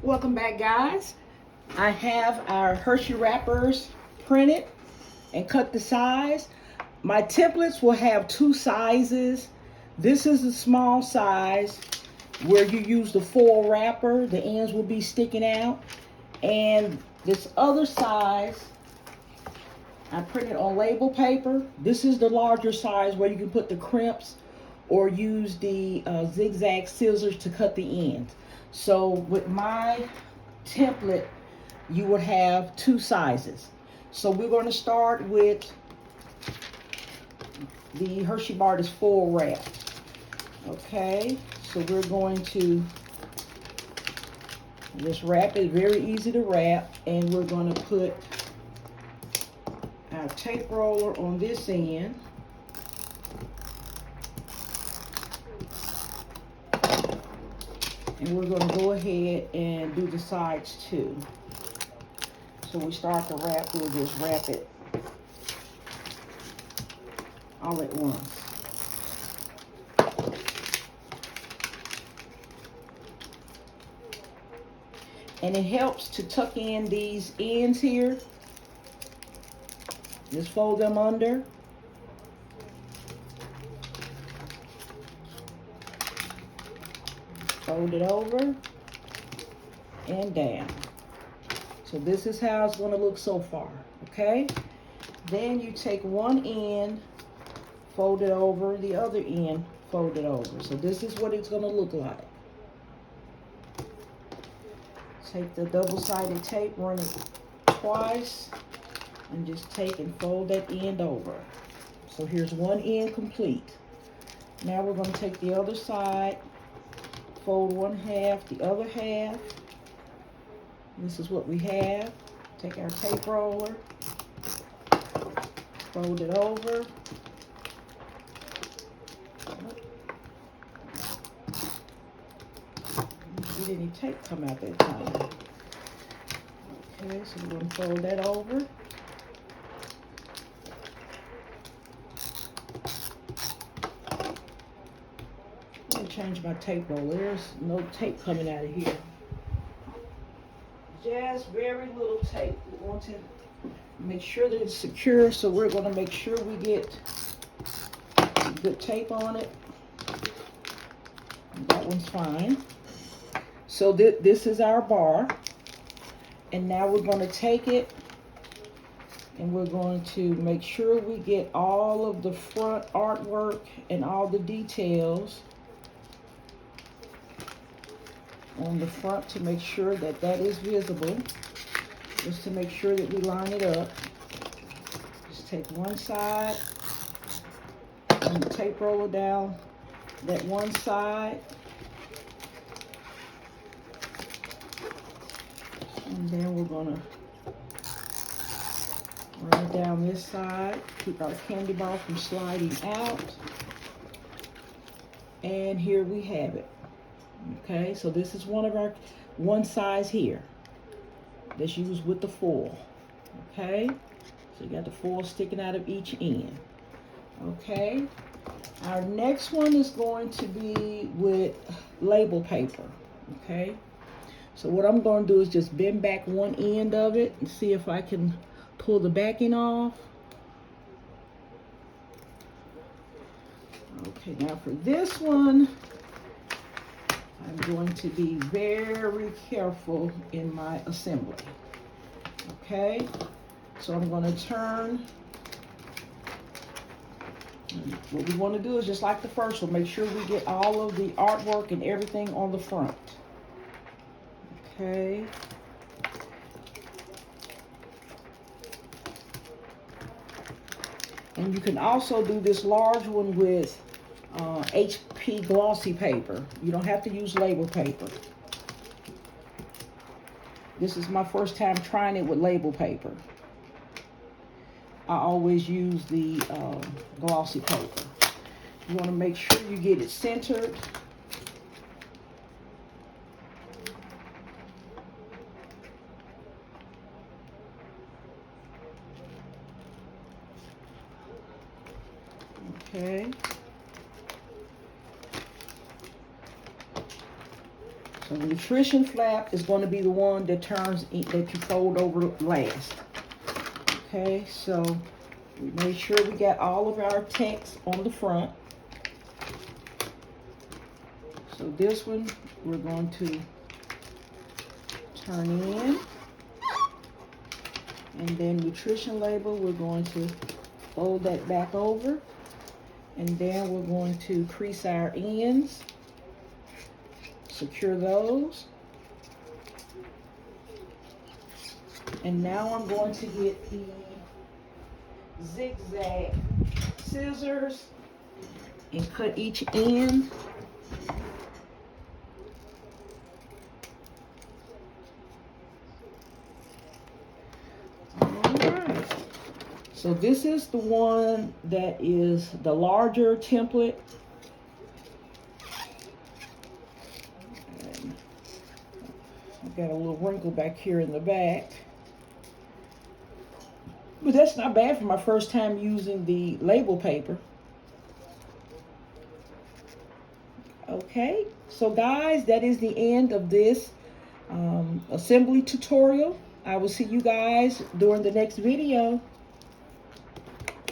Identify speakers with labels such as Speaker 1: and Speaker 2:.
Speaker 1: Welcome back, guys. I have our Hershey wrappers printed and cut the size. My templates will have two sizes. This is the small size where you use the foil wrapper. The ends will be sticking out. And this other size, I printed on label paper. This is the larger size where you can put the crimps or use the zigzag scissors to cut the ends. So with my template, you would have two sizes. So we're going to start with the Hershey bar is full wrap. Okay, so we're going to just wrap it, very easy to wrap, and we're going to put our tape roller on this end. And we're going to go ahead and do the sides too. So we start to wrap, we'll just wrap it all at once. And it helps to tuck in these ends here. Just fold them under. Fold it over and down. So this is how it's going to look so far, okay? Then you take one end, fold it over, the other end, fold it over. So this is what it's going to look like. Take the double-sided tape, run it twice, and just take and fold that end over. So here's one end complete. Now we're going to take the other side, fold one half, the other half. This is what we have. Take our tape roller, fold it over. Didn't any tape come out that time. Okay, so we're going to fold that over. Let me change my tape roller. There's no tape coming out of here. Just very little tape. We want to make sure that it's secure, so we're going to make sure we get some good tape on it. That one's fine. So this is our bar, and now we're going to take it and we're going to make sure we get all of the front artwork and all the details on the front to make sure that that is visible, just to make sure that we line it up. Just take one side and the tape roller down that one side, and then we're going to run it down this side, keep our candy bar from sliding out, and here we have it. Okay, so this is one of our one size here that's used with the foil. Okay, so you got the foil sticking out of each end. Okay, our next one is going to be with label paper. Okay, so what I'm going to do is just bend back one end of it and see if I can pull the backing off. Okay, now for this one, I'm going to be very careful in my assembly. Okay, so I'm going to turn. What we want to do is just like the first one, make sure we get all of the artwork and everything on the front. Okay. And you can also do this large one with HP Glossy paper. You don't have to use label paper. This is my first time trying it with label paper. I always use the glossy paper. You want to make sure you get it centered. Okay. The nutrition flap is going to be the one that that you fold over last. Okay, so we made sure we got all of our text on the front. So this one we're going to turn in. And then nutrition label, we're going to fold that back over. And then we're going to crease our ends. Secure those. And now I'm going to get the zigzag scissors and cut each end. Alright, so this is the one that is the larger template. And I've got a little wrinkle back here in the back. But that's not bad for my first time using the label paper. Okay, so guys, that is the end of this assembly tutorial. I will see you guys during the next video.